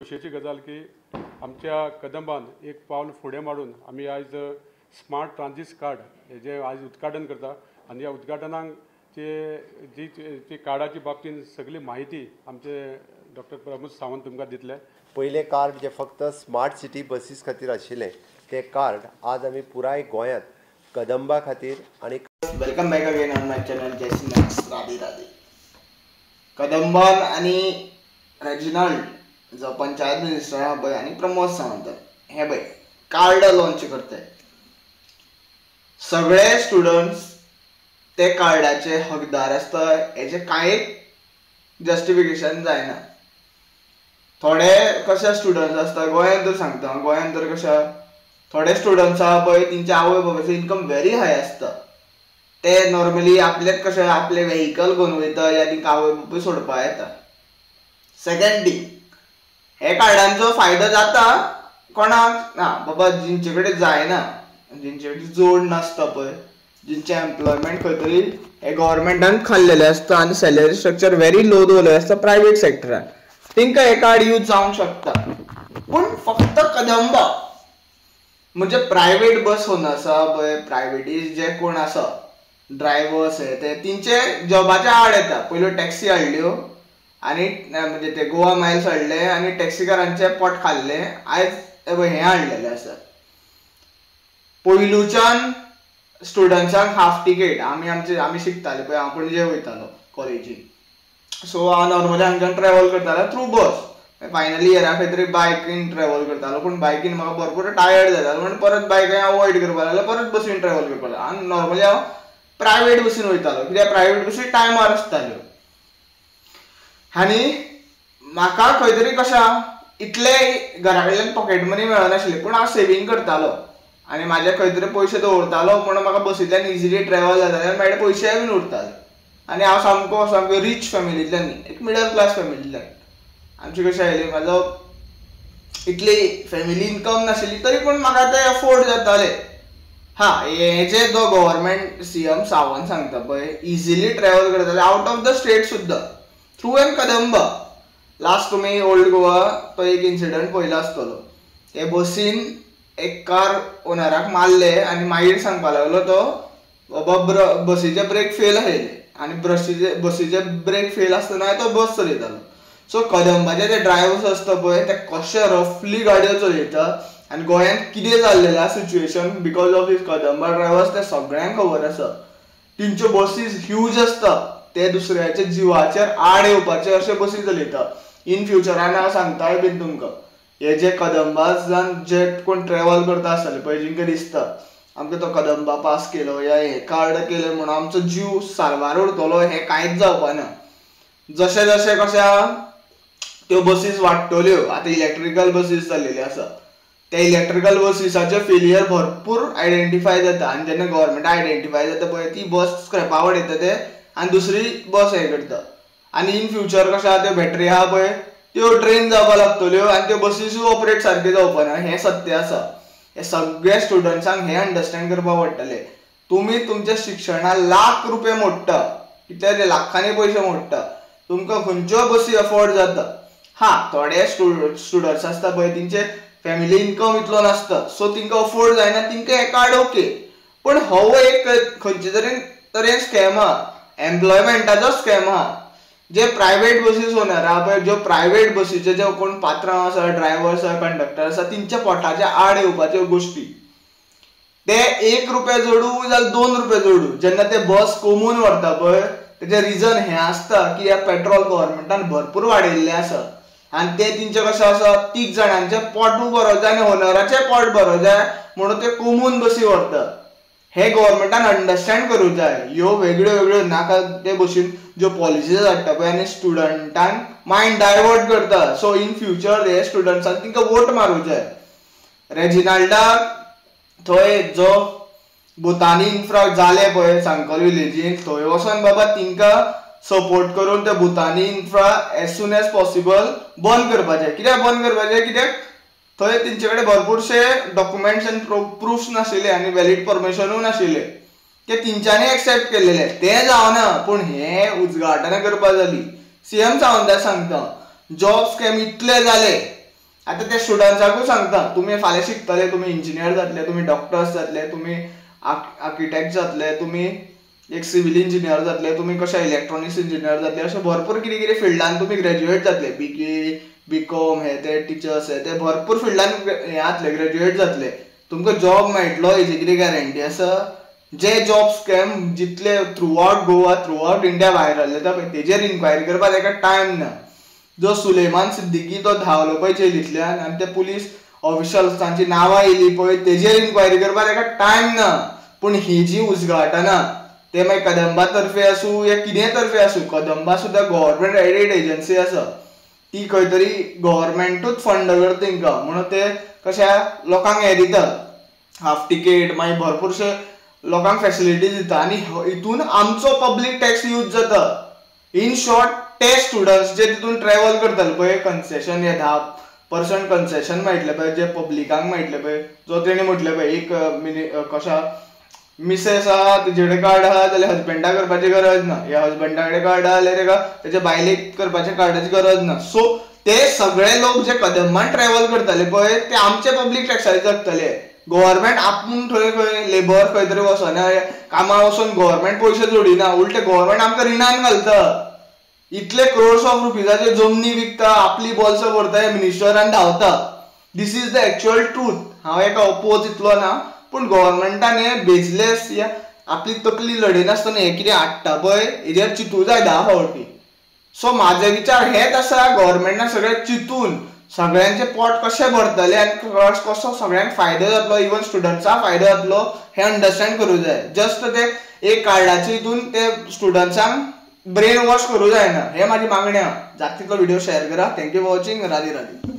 खुशेची गजाल की आमच्या कदंबान एक पावल फुडें मारून आमी आयज स्मार्ट ट्रांजिट कार्ड हेजें आयज उद्घाटन करता आनी ह्या उद्घाटनाक जी कार्डाची बाबतीन सगळी माहिती आमचे डॉक्टर प्रमोद सावंत तुमकां दितले. पहिले कार्ड जे फक्त स्मार्ट सिटी बसीस खातीर आशिल्लें ते कार्ड आज आमी पुराय गोंयांत कदंबा खातीर आनी welcome back again on my channel Jai Max. Radhe Radhe. कदंबान आणि रेजिनाल्ड जो पंचायत मिनिस्टर हा पळय आनी प्रमोद सावंत हे पळय कार्ड लॉन्च करताय. सगळे स्टुडंट्स ते कार्डाचे हकदार आसताय हेजे कांय जस्टिफिकेशन जायना. थोडे कशे स्टुडंट्स आसता गोंयांत तर सांगता गोंयांत तर कशा थोडे स्टुडंट्स आहा पळय तेंचे आवय बाबाचें इनकम व्हेरी हाय आसता. ते नॉर्मली आपलेच कशे आपले व्हेहिकल घेवन वयता या तांकां आवय बापूय सोडपा येता. सेकंड थिंग हे कार्डांचो फायदो जाता कोणाक ना बाबा जिंचे कडेन जायना जिंचे कडेन जोड नासता पळय जिंचे एम्प्लॉयमेंट खंय तरी हे गव्हर्मेंटान खाल्लेले आसता आनी सॅलरी स्ट्रक्चर व्हेरी लो दवरलेले आसता प्रायवेट सेक्टरान तांकां हे कार्ड यूज जावंक शकता. पूण फक्त कदंबा म्हणजे प्रायवेट बस ओनर आसा पळय प्रायवेटीज जे कोण आसा ड्रायव्हर्स हे ते तेंचे जॉबाच्या आड येता. पयल्यो टॅक्सी हाडल्यो आनी म्हणजे ते गोवा मायल्स हाडले आनी टॅक्सीकारांचे पोट खाल्ले. आयज हे हाडलेले आसा. पयलूच्यान स्टुडंट्सांक हाफ टिकेट आमी शिकताले पळय हांव पणजे वयतालो कॉलेजीन सो हांव नॉर्मली हांगाच्यान ट्रॅव्हल करतालो थ्रू बस. फायनल इयरा खंय तरी बायकीन ट्रॅव्हल करतालो पूण बायकीन म्हाका भरपूर टायर्ड जातालो म्हणून परत बायक अवॉयड करपाक लागलो परत बसीन ट्रॅव्हल करपाक लागलो. आनी नॉर्मली हांव प्रायवेट बसीन वयतालो कित्याक प्रायवेट बसी टायमार आसताल्यो. आनी म्हाका खंय तरी कशें इतले घरा कडल्यान पॉकेट मनी मेळनाशिल्ली पूण हांव सेविंग करतालो आनी म्हाजे खंय तरी पयशे दवरतालो पूण म्हाका बसींतल्यान इजिली ट्रॅव्हल जातालें आनी म्हाजे पयशेय बीन उरताले. आनी हांव सामको रीच फॅमिलींतल्यान न्ही एक मिडल क्लास फॅमिलींतल्यान. आमची कशी आयली म्हाजो इतली फॅमिली इनकम नाशिल्ली तरी पूण म्हाका ते अफोर्ड जाताले. हेजे जो गव्हर्मेंट सीएम सावंत सांगता पळय इजिली ट्रॅव्हल करताले आवट ऑफ द स्टेट सुद्दां थ्रू एन कदंबा. लास्ट तुमी ओल्ड गोवा तो एक इन्सिडंट पयलो आसतलो. हे बसीन एक कार ओनराक मारले आनी मागीर सांगपाक लागलो तो बाबा बसीचे ब्रेक फेल आसले आनी बसीचे ब्रेक फेल आसतना तो बस चलयतालो. सो कदंबाचे जे ड्रायव्हर्स आसता पळय ते कशे रफली गाडयो चलयता आनी गोंयांत कितें जाल्लेलें आसा situation because of these Kadamba drivers ते सगळ्यांक खबर आसा. तेंच्यो बसीस ह्यूज आसता ते दुसऱ्याच्या जिवाचेर आड येवपाचे अशे बसी चलयता. इन फ्युचरान हांव सांगताय बीन तुमकां हे जे कदंबाजान जे कोण ट्रॅव्हल करता आसतले पळय जिंका दिसता आमकां तो कदंबा पास केलो या हे कार्ड केले म्हणून आमचो जीव सारवार उरतलो हे कांयच जावपाना. जशें जशें कशें आहा त्यो बसीस वाडटल्यो. आतां इलेक्ट्रिकल बसीस जाल्लेल्यो आसा त्या इलेक्ट्रिकल बसीसाचे फेलियर भरपूर आयडेंटिफाय जाता आनी जेन्ना गव्हर्मेंट आयडेंटिफाय जाता पळय ती बस स्क्रॅपा उडयता ते आनी दुसरी बस हे करता. आनी इन फ्युचर कशें आहा त्यो बॅटरी आहा पळय त्यो ड्रेन जावपाक लागतल्यो आनी त्यो बसीसूय ऑपरेट सारके जावपाना हें सत्य आसा. हे सगळे स्टुडंट्सांक हें अंडरस्टँड करपाक पडटलें. तुमी तुमच्या शिक्षणाक ₹1,00,000 मोडटा कित्याक ते लाखांनी पयशे मोडटा तुमकां खंयच्यो बसी अफोर्ड जाता. थोडे स्टुडंट्स आसता पळय तेंचे फॅमिली इनकम इतलो नासता सो तांकां अफोर्ड जायना तांकां हे कार्ड ओके. पूण हो एक खंयचे तरेन स्कॅम आहा एम्प्लॉयमेंटाचो स्कॅम आहा. जे प्रायवेट बसीस ओनर आहा पळय ज्यो प्रायवेट बसीचे जे कोण पात्रांव आसा ड्रायव्हर्स आसा कंडक्टर आसा तेंच्या पोटाच्या आड येवपाच्यो गोश्टी ते ₹1 जोडू जाल्यार ₹2 जोडू जेन्ना ते बस कोमून व्हरता पळय तेजें रिजन हें आसता की ह्या पेट्रोल गव्हर्मेंटान भरपूर वाडयल्लें आसा आनी ते तेंचे कशें आसा 3 जाणांचें पोटूय भरत जाय आनी ओनराचें पोट भरत जाय म्हणून ते कोमून बसी व्हरता. हे गव्हर्मेंटान अंडरस्टँड करूंक जाय. ह्यो वेगळ्यो वेगळ्यो नाका ते भशेन ज्यो पॉलिसीज हाडटा पळय आनी स्टुडंटांक मायंड डायवर्ट करता. सो इन फ्युचर हे स्टुडंट्सांक तांकां वोट मारूंक जाय. रेजिनाल्डाक थंय जो भुतानी इन्फ्रा जाले पळय सांकल विलेजीन थंय वचोन बाबा तांकां सपोर्ट करून ते Bhutani infra as soon as possible बंद करपाचें. कित्याक बंद करपाचें कित्याक थंय तेंचे कडेन भरपूरशे डॉक्युमेंट्स आनी प्रूफ्स नाशिल्ले आनी वॅलीड परमिशनूय नाशिल्ले ते तेंच्यांनी एक्सेप्ट केल्लेले ते जावना. पूण हे उजगाटना करपा जाली. सीएम सावंत सांगता जॉब स्कॅम इतले जाले आता त्या स्टुडंट्सांकूय सांगता तुम्ही फाल्यां शिकतले, तुम्ही इंजिनियर जातले, तुम्ही डॉक्टर्स जातले, तुम्ही आर्किटेक्ट जातले, तुम्ही एक सिव्हिल इंजिनियर जातले, तुम्ही कशे इलेक्ट्रॉनिक्स इंजिनियर जातले, अशे भरपूर कितें कितें फिल्डान तुम्ही ग्रॅज्युएट जातले, BK BCom हे ते टिचर्स हे ते भरपूर फिल्डान हे जातले, ग्रॅज्युएट जातले. तुमकां जॉब मेळटलो हेजी कितें गॅरंटी आसा? जे जॉब स्कॅम जितले through out Goa, through out India viral जाता पळय तेजेर इन्क्वायरी करपाक ताका टायम ना. जो सुलेमान सिद्दीकी तो धांवलो पळय जेलींतल्यान आनी ते पुलीस ऑफिशल्सांची नांवां येयली पळय तेजेर इन्क्वायरी करपाक ताका टायम ना. पूण ही जी उजगाटना ते मागीर कदंबा तर्फे आसूं या कितें तर्फे आसूं, कदंबा सुद्दां गव्हर्मेंट एडेड एजन्सी आसा, ती खंय तरी गव्हर्मेंटूच फंड करता तेंकां, म्हणून ते कशा लोकांक हे दिता हाफ टिकेट, मागीर भरपूरशे लोकांक फॅसिलिटीज दिता आनी हितून आमचो पब्लीक टॅक्स यूज जाता. इन शॉर्ट ते स्टुडंट्स जे तितून ट्रॅव्हल करतले पळय कन्सेशन हे 10% कन्सेशन मेळटले पळय जे पब्लिकांक मेळटले पळय, जो तेणी म्हटले पळय एक कशा मिसेस आहा तेजे कडेन कार्ड आहा जाल्यार हजबंडा करपाची गरज ना, या हजबंडा कडेन कार्ड आहा जाल्यार तेका तेच्या बायलेक करपाच्या कार्डाची गरज ना. सो ते सगळे लोक जे कदंबान ट्रॅव्हल करतले पळय ते आमचे पब्लीक टॅक्साचे जगतले. गव्हर्मेंट आपूण थंय खंय लेबर खंय तरी वचना, कामां वचून गव्हर्मेंट पयशे जोडिना, उलटे गव्हर्मेंट आमकां रिणान घालता. इतले क्रोर्स ऑफ रुपीजाचे जमनी विकता, आपली बॉल्सां भरता, मिनिस्टरान धांवता. दिस इज द एक्चुअल ट्रूथ. हांव एका अपोज इतलो ना, पूण गव्हर्मेंटान हे बेजलेस या आपली तकली लडयनासतना हे कितें हाडटा पळय हेजेर चिंतूं जाय 10 फावटी. सो म्हाजे विचार हेच आसा, गव्हर्मेंटान सगळें चिंतून सगळ्यांचे पोट कशें भरतले आनी कसो सगळ्यांक फायदो जातलो, इवन स्टुडंट्सांक फायदो जातलो हें अंडरस्टँड करूं जाय. जस्ट ते एक कार्डाचे हितून ते स्टुडंट्सांक ब्रेन वॉश करूं जायना, हें म्हाजी मागणी आहा. जाता तितलो व्हिडिओ शेअर करा. Thank you for watching. Radhe Radhe.